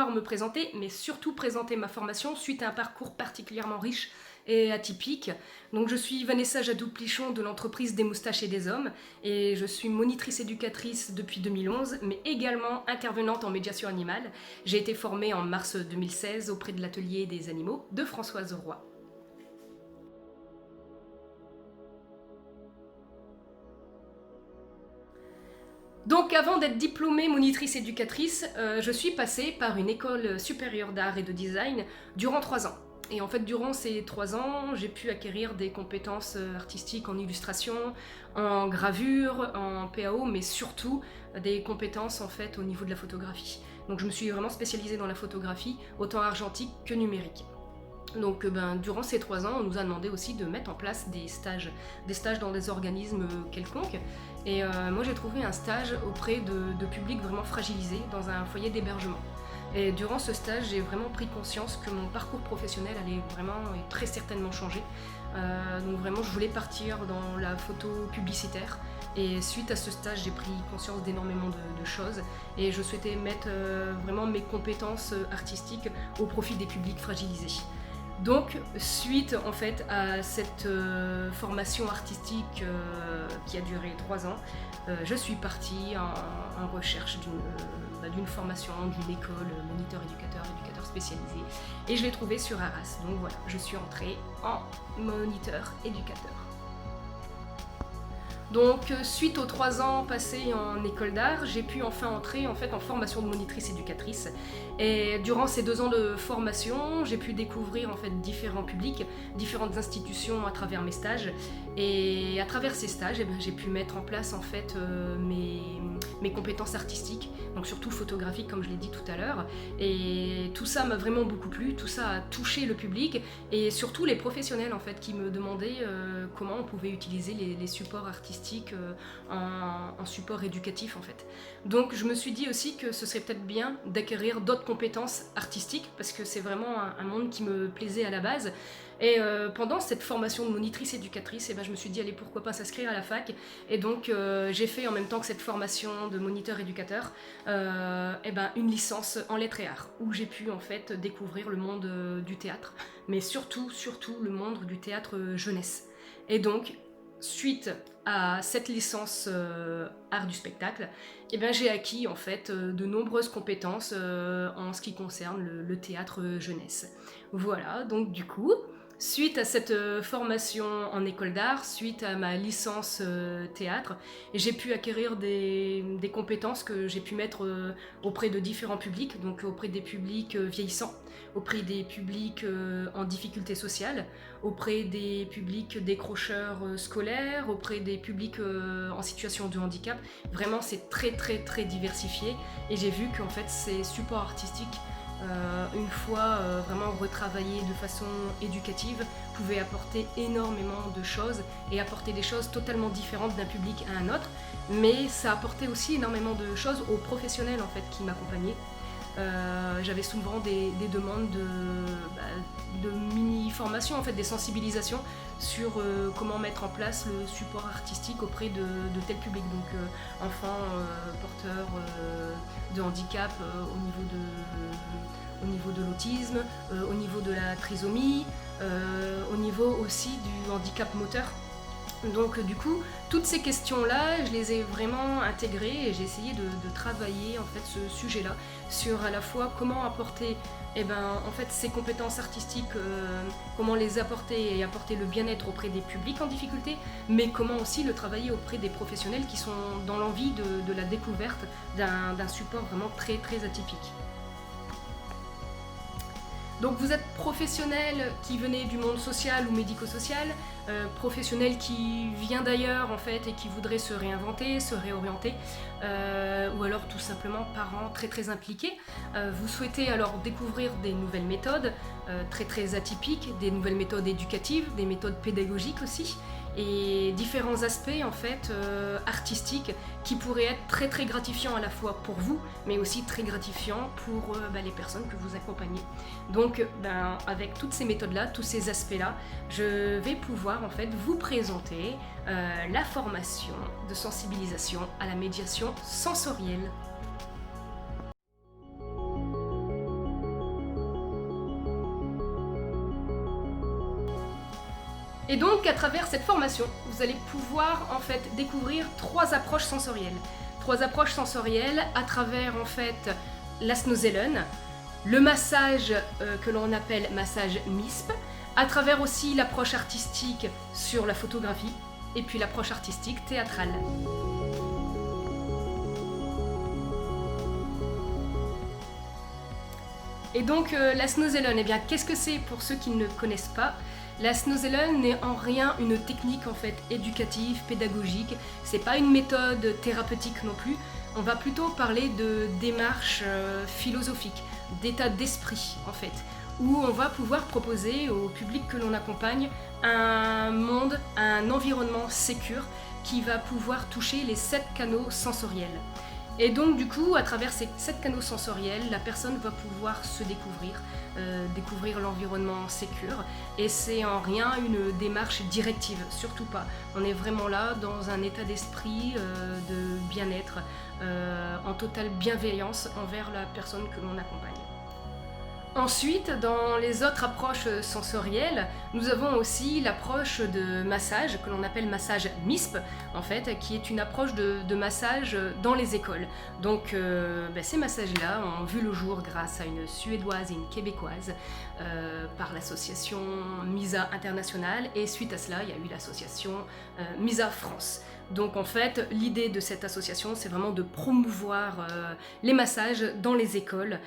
pouvoir me présenter, mais surtout présenter ma formation suite à un parcours particulièrement riche et atypique. Donc je suis Vanessa Jadot-Plichon de l'entreprise des moustaches et des hommes et je suis monitrice éducatrice depuis 2011 mais également intervenante en médiation animale. J'ai été formée en mars 2016 auprès de l'atelier des animaux de Françoise Roy. Donc avant d'être diplômée monitrice éducatrice, je suis passée par une école supérieure d'art et de design durant 3 ans. Et en fait, durant ces 3 ans, j'ai pu acquérir des compétences artistiques en illustration, en gravure, en PAO, mais surtout des compétences en fait au niveau de la photographie. Donc je me suis vraiment spécialisée dans la photographie, autant argentique que numérique. Donc durant ces 3 ans, on nous a demandé aussi de mettre en place des stages dans des organismes quelconques. Et moi j'ai trouvé un stage auprès de publics vraiment fragilisés dans un foyer d'hébergement. Et durant ce stage, j'ai vraiment pris conscience que mon parcours professionnel allait vraiment et très certainement changer. Donc vraiment, je voulais partir dans la photo publicitaire. Et suite à ce stage, j'ai pris conscience d'énormément de choses. Et je souhaitais mettre vraiment mes compétences artistiques au profit des publics fragilisés. Donc, suite en fait à cette formation artistique qui a duré 3 ans, je suis partie en recherche d'une formation, d'une école, éducateur spécialisé, et je l'ai trouvée sur Arras. Donc voilà, je suis entrée en moniteur éducateur. Donc suite aux 3 ans passés en école d'art, j'ai pu enfin entrer en formation de monitrice éducatrice. Et durant ces 2 ans de formation, j'ai pu découvrir en fait différents publics, différentes institutions à travers mes stages. Et à travers ces stages, j'ai pu mettre en place en fait mes compétences artistiques, donc surtout photographiques comme je l'ai dit tout à l'heure. Et tout ça m'a vraiment beaucoup plu, tout ça a touché le public et surtout les professionnels en fait qui me demandaient comment on pouvait utiliser les supports artistiques en support éducatif en fait. Donc je me suis dit aussi que ce serait peut-être bien d'acquérir d'autres compétences artistiques parce que c'est vraiment un monde qui me plaisait à la base. Et pendant cette formation de monitrice éducatrice, je me suis dit allez, pourquoi pas s'inscrire à la fac. Et donc j'ai fait en même temps que cette formation de moniteur éducateur une licence en lettres et arts où j'ai pu en fait découvrir le monde du théâtre, mais surtout le monde du théâtre jeunesse. Et donc suite à cette licence art du spectacle, j'ai acquis en fait de nombreuses compétences en ce qui concerne le théâtre jeunesse. Voilà, donc du coup, suite à cette formation en école d'art, suite à ma licence théâtre, j'ai pu acquérir des compétences que j'ai pu mettre auprès de différents publics, donc auprès des publics vieillissants, auprès des publics en difficulté sociale, auprès des publics décrocheurs scolaires, auprès des publics en situation de handicap. Vraiment, c'est très diversifié et j'ai vu qu'en fait, ces supports artistiques une fois vraiment retravaillé de façon éducative, pouvait apporter énormément de choses et apporter des choses totalement différentes d'un public à un autre, mais ça apportait aussi énormément de choses aux professionnels en fait qui m'accompagnaient. J'avais souvent des demandes de mini-formations, en fait, des sensibilisations sur comment mettre en place le support artistique auprès de tel public, donc enfants porteurs de handicap au niveau de l'autisme, au niveau de la trisomie, au niveau aussi du handicap moteur. Donc du coup, toutes ces questions-là, je les ai vraiment intégrées et j'ai essayé de travailler en fait ce sujet-là sur à la fois comment apporter en fait, ces compétences artistiques, comment les apporter et apporter le bien-être auprès des publics en difficulté, mais comment aussi le travailler auprès des professionnels qui sont dans l'envie de la découverte d'un support vraiment très atypique. Donc vous êtes professionnel qui venez du monde social ou médico-social, professionnel qui vient d'ailleurs en fait et qui voudrait se réinventer, se réorienter, ou alors tout simplement parents très impliqués. Vous souhaitez alors découvrir des nouvelles méthodes très atypiques, des nouvelles méthodes éducatives, des méthodes pédagogiques aussi, et différents aspects en fait artistiques qui pourraient être très gratifiants à la fois pour vous mais aussi très gratifiants pour les personnes que vous accompagnez. Donc avec toutes ces méthodes là, tous ces aspects là, je vais pouvoir en fait vous présenter la formation de sensibilisation à la médiation sensorielle. Et donc à travers cette formation, vous allez pouvoir en fait découvrir 3 approches sensorielles. 3 approches sensorielles à travers en fait la Snozellen, le massage que l'on appelle massage MISP, à travers aussi l'approche artistique sur la photographie, et puis l'approche artistique théâtrale. Et donc la Snozellen, eh bien qu'est-ce que c'est pour ceux qui ne connaissent pas? La Snozellen n'est en rien une technique en fait éducative, pédagogique, c'est pas une méthode thérapeutique non plus, on va plutôt parler de démarche philosophique, d'état d'esprit en fait, où on va pouvoir proposer au public que l'on accompagne un monde, un environnement sécure qui va pouvoir toucher les 7 canaux sensoriels. Et donc du coup, à travers ces 7 canaux sensoriels, la personne va pouvoir se découvrir, découvrir l'environnement sécure. Et c'est en rien une démarche directive, surtout pas. On est vraiment là dans un état d'esprit de bien-être, en totale bienveillance envers la personne que l'on accompagne. Ensuite, dans les autres approches sensorielles, nous avons aussi l'approche de massage, que l'on appelle massage MISP, en fait, qui est une approche de massage dans les écoles. Donc ces massages-là ont vu le jour grâce à une Suédoise et une Québécoise par l'association MISA International, et suite à cela, il y a eu l'association MISA France. Donc en fait, l'idée de cette association, c'est vraiment de promouvoir les massages dans les écoles,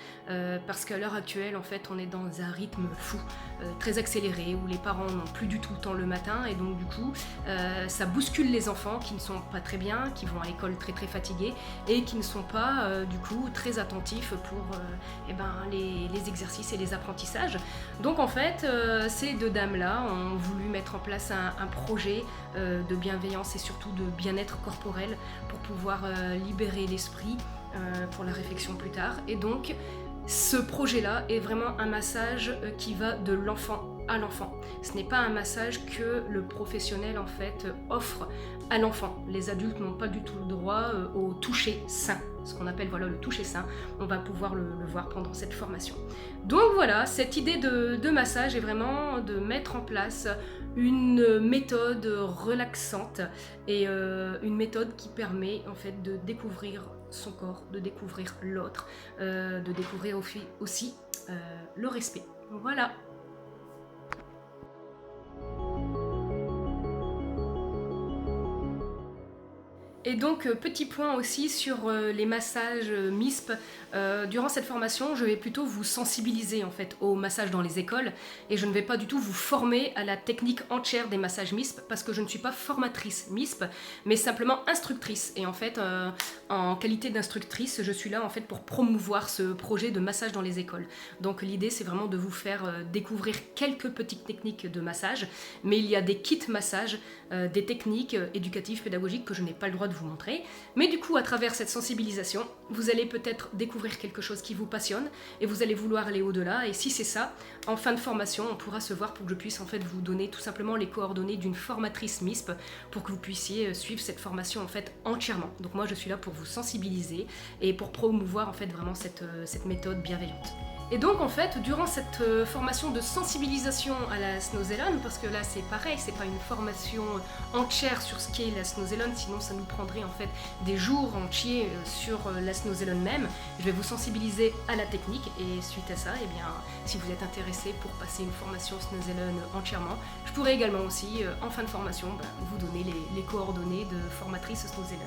parce qu'à l'heure actuelle, en fait, on est dans un rythme fou, très accéléré, où les parents n'ont plus du tout le temps le matin, et donc du coup, ça bouscule les enfants qui ne sont pas très bien, qui vont à l'école très très fatigués, et qui ne sont pas du coup très attentifs pour les exercices et les apprentissages. Donc en fait, ces 2 dames-là ont voulu mettre en place un projet de bienveillance et surtout de bien-être corporel pour pouvoir libérer l'esprit pour la réflexion plus tard. Et donc ce projet-là est vraiment un massage qui va de l'enfant à l'enfant. Ce n'est pas un massage que le professionnel en fait offre à l'enfant. Les adultes n'ont pas du tout le droit au toucher sain, ce qu'on appelle le toucher sain. On va pouvoir le voir pendant cette formation. Donc voilà, cette idée de massage est vraiment de mettre en place une méthode relaxante et une méthode qui permet en fait de découvrir son corps, de découvrir l'autre, de découvrir aussi le respect. Voilà. Et donc, petit point aussi sur les massages MISP. Durant cette formation, je vais plutôt vous sensibiliser en fait au massage dans les écoles, et je ne vais pas du tout vous former à la technique entière des massages MISP, parce que je ne suis pas formatrice MISP, mais simplement instructrice. Et en fait, en qualité d'instructrice, je suis là en fait pour promouvoir ce projet de massage dans les écoles. Donc l'idée, c'est vraiment de vous faire découvrir quelques petites techniques de massage, mais il y a des kits massage, des techniques éducatives, pédagogiques que je n'ai pas le droit de vous montrer. Mais du coup, à travers cette sensibilisation, vous allez peut-être découvrir quelque chose qui vous passionne et vous allez vouloir aller au-delà. Et si c'est ça, en fin de formation, on pourra se voir pour que je puisse en fait vous donner tout simplement les coordonnées d'une formatrice MISP pour que vous puissiez suivre cette formation en fait entièrement. Donc moi, je suis là pour vous sensibiliser et pour promouvoir en fait vraiment cette méthode bienveillante. Et donc en fait, durant cette formation de sensibilisation à la Snozellen, parce que là c'est pareil, c'est pas une formation entière sur ce qu'est la Snozellen, sinon ça nous prendrait en fait des jours entiers sur la Snozellen même. Je vais vous sensibiliser à la technique, et suite à ça, eh bien, si vous êtes intéressé pour passer une formation Snozellen entièrement, je pourrais également aussi, en fin de formation, vous donner les coordonnées de formatrice Snozellen.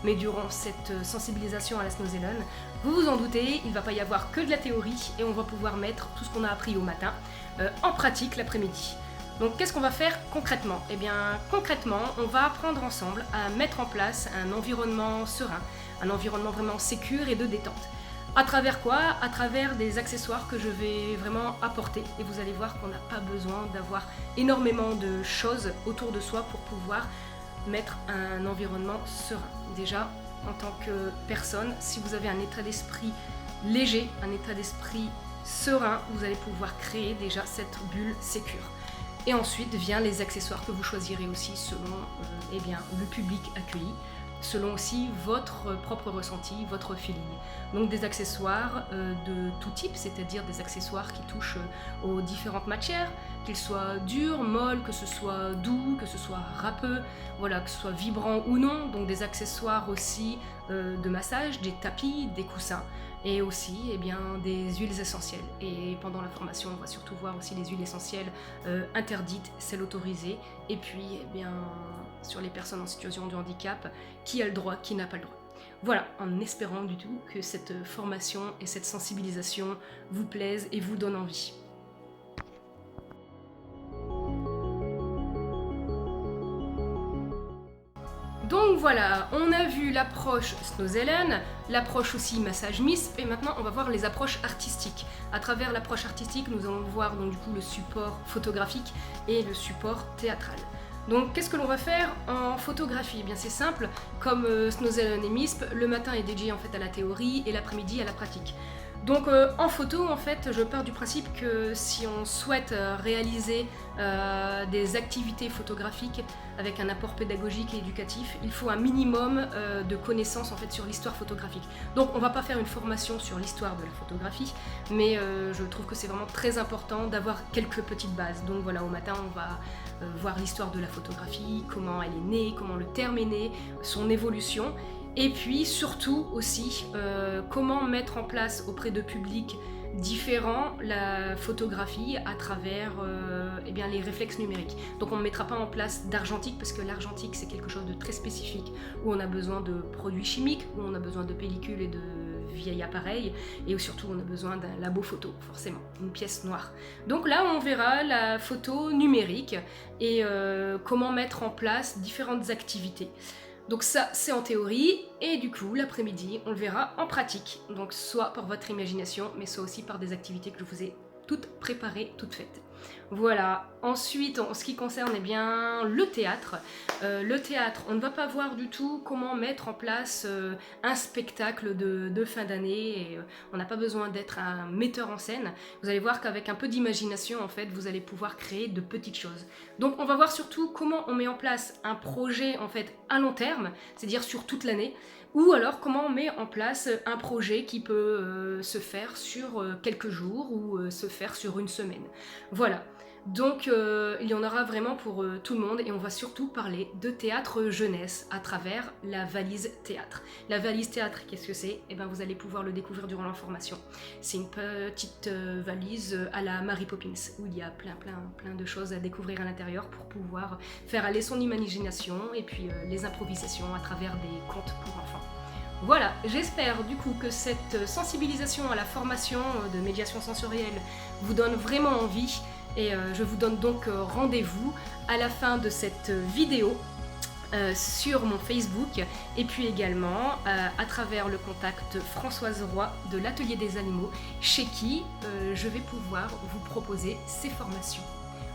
Mais durant cette sensibilisation à la Snozellen, vous vous en doutez, il ne va pas y avoir que de la théorie, et on va pouvoir mettre tout ce qu'on a appris au matin en pratique l'après-midi. Donc qu'est-ce qu'on va faire concrètement? Eh bien concrètement, on va apprendre ensemble à mettre en place un environnement serein, un environnement vraiment sécure et de détente. À travers quoi? À travers des accessoires que je vais vraiment apporter, et vous allez voir qu'on n'a pas besoin d'avoir énormément de choses autour de soi pour pouvoir mettre un environnement serein. Déjà, en tant que personne, si vous avez un état d'esprit léger, un état d'esprit serein, vous allez pouvoir créer déjà cette bulle sécure. Et ensuite vient les accessoires que vous choisirez aussi selon le public accueilli, selon aussi votre propre ressenti, votre feeling. Donc des accessoires de tout type, c'est-à-dire des accessoires qui touchent aux différentes matières, qu'il soit dur, molle, que ce soit doux, que ce soit râpeux, voilà, que ce soit vibrant ou non, donc des accessoires aussi de massage, des tapis, des coussins, et aussi eh bien, des huiles essentielles. Et pendant la formation, on va surtout voir aussi les huiles essentielles interdites, celles autorisées, et puis eh bien, sur les personnes en situation de handicap, qui a le droit, qui n'a pas le droit. Voilà, en espérant du tout que cette formation et cette sensibilisation vous plaisent et vous donnent envie. Donc voilà, on a vu l'approche Snozellen, l'approche aussi massage MISP, et maintenant on va voir les approches artistiques. À travers l'approche artistique, nous allons voir donc du coup le support photographique et le support théâtral. Donc qu'est-ce que l'on va faire en photographie? Eh bien c'est simple, comme Snozellen et MISP, le matin est dédié en fait à la théorie et l'après-midi à la pratique. Donc en photo, en fait, je pars du principe que si on souhaite réaliser des activités photographiques avec un apport pédagogique et éducatif, il faut un minimum de connaissances en fait sur l'histoire photographique. Donc on ne va pas faire une formation sur l'histoire de la photographie, mais je trouve que c'est vraiment très important d'avoir quelques petites bases. Donc voilà, au matin on va voir l'histoire de la photographie, comment elle est née, comment le terme est né, son évolution. Et puis surtout aussi, comment mettre en place auprès de publics différents la photographie à travers eh bien, les réflexes numériques. Donc on ne mettra pas en place d'argentique parce que l'argentique c'est quelque chose de très spécifique où on a besoin de produits chimiques, où on a besoin de pellicules et de vieils appareils et où surtout on a besoin d'un labo photo, forcément, une pièce noire. Donc là on verra la photo numérique et comment mettre en place différentes activités. Donc ça, c'est en théorie, et du coup, l'après-midi, on le verra en pratique. Donc soit par votre imagination, mais soit aussi par des activités que je vous ai toutes préparées, toutes faites. Voilà. Ensuite, en ce qui concerne eh bien, le théâtre, on ne va pas voir du tout comment mettre en place un spectacle de fin d'année. Et, on n'a pas besoin d'être un metteur en scène. Vous allez voir qu'avec un peu d'imagination, en fait, vous allez pouvoir créer de petites choses. Donc, on va voir surtout comment on met en place un projet en fait à long terme, c'est-à-dire sur toute l'année. Ou alors comment on met en place un projet qui peut se faire sur quelques jours ou se faire sur une semaine. Voilà. Donc il y en aura vraiment pour tout le monde et on va surtout parler de théâtre jeunesse à travers la valise théâtre. La valise théâtre, qu'est-ce que c'est? Eh bien vous allez pouvoir le découvrir durant la formation. C'est une petite valise à la Mary Poppins où il y a plein de choses à découvrir à l'intérieur pour pouvoir faire aller son imagination et puis les improvisations à travers des contes pour enfants. Voilà, j'espère du coup que cette sensibilisation à la formation de médiation sensorielle vous donne vraiment envie et je vous donne donc rendez-vous à la fin de cette vidéo sur mon Facebook et puis également à travers le contact Françoise Roy de l'Atelier des Animaux chez qui je vais pouvoir vous proposer ces formations.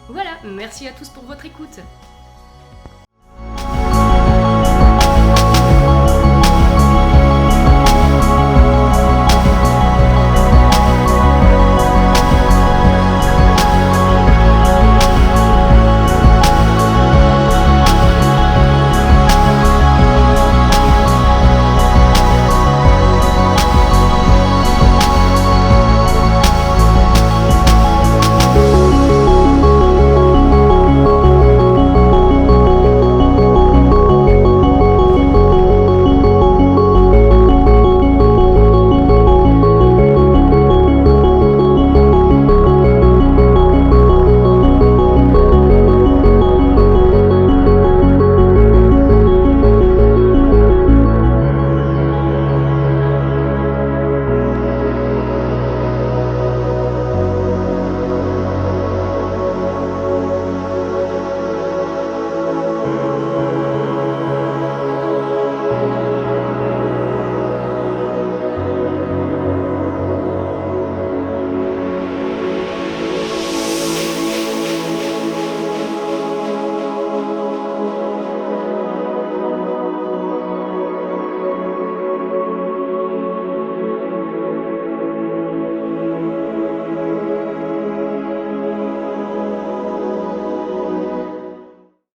Voilà, merci à tous pour votre écoute.